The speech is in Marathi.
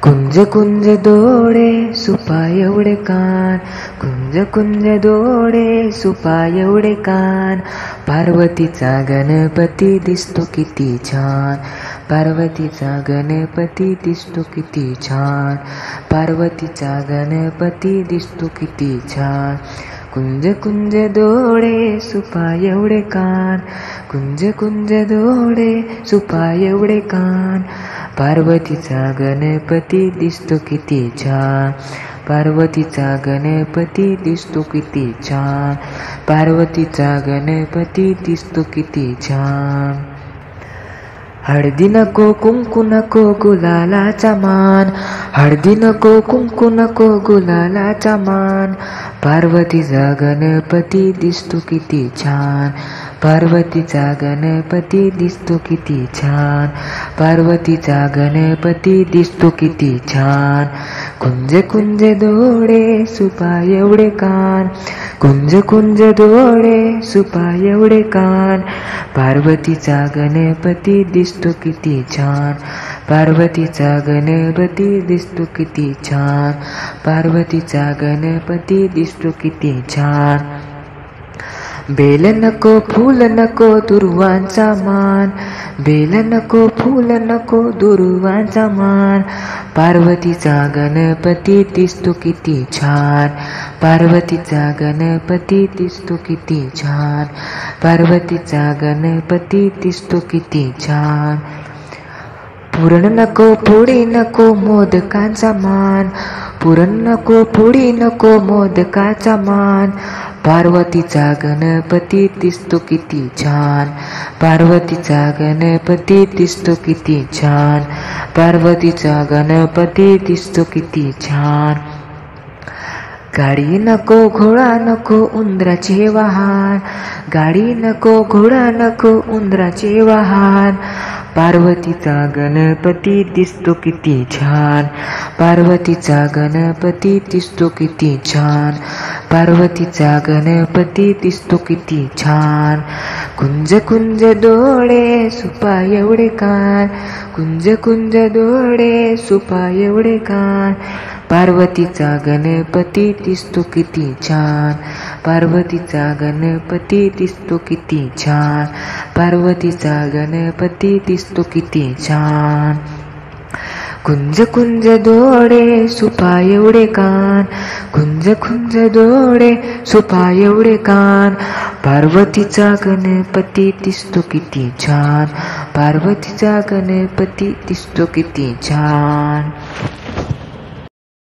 कुंज कुंज डोळे सुपा एवढे कान, कुंज कुंज डोळे सुपा एवढे कान. पार्वतीचा गणपती दिसतो किती छान, पार्वतीचा गणपती दिसतो किती छान, पार्वतीचा गणपती दिसतो किती छान. कुंज कुंज डोळे सुपा एवढे कान, कुंज कुंज डोळे सुपा एवढे कान. पार्वतीचा गणपती दिसतो किती छान, पार्वतीचा गणपती दिसतो किती छान, पार्वतीचा गणपती दिसतो किती छान. हळदी नको कुंकू नको गुलालाचा मान, हळदी नको कुंकू नको गुलालाचा मान. पार्वतीचा गणपती दिसतो किती छान, पार्वतीचा गणपती दिसतो किती छान, पार्वतीचा गणपती दिसतो किती छान. कुंज कुंज डोळे सुपा एवढे कान, कुंज कुंज डोळे सुपा एवढे कान. पार्वतीचा गणपती दिसतो किती छान, पार्वतीचा गणपती दिसतो किती छान, पार्वतीचा गणपती दिसतो किती छान. बेल नको फूल नको दुर्वांचा मान, बेल नको फूल नको दुर्वांचा मान. पार्वतीचा गणपती दिसतो किती छान, पार्वतीचा गणपती दिसतो किती छान, पार्वतीचा गणपती दिसतो किती छान. पुरण नको पोळी नको मोदकांचा मान, पुरण नको पोळी नको मोदकाचा मान. पार्वतीचा गणपती दिसतो किती छान, पार्वतीचा गणपती दिसतो किती छान, पार्वतीचा गणपती दिसतो किती छान. गाडी नको घोडा नको उंदराचे वाहन, गाडी नको घोडा नको उंदराचे वाहन. पार्वतीचा गणपती दिसतो किती छान, पार्वतीचा गणपती दिसतो किती छान, पार्वतीचा गणपती दिसतो किती छान. कुंज कुंज डोळे सुपा एवढे कान, कुंज कुंज डोळे सुपा एवढे कान. पार्वतीचा गणपती दिसतो किती छान, पार्वतीचा गणपती दिसतो किती छान, पार्वतीचा गणपती दिसतो किती छान. कुंज कुंज डोळे सुपा एवढे कान, कुंज कुंज डोळे सुपा एवढे कान. पार्वतीचा गणपती दिसतो किती छान, पार्वतीचा गणपती दिसतो किती छान.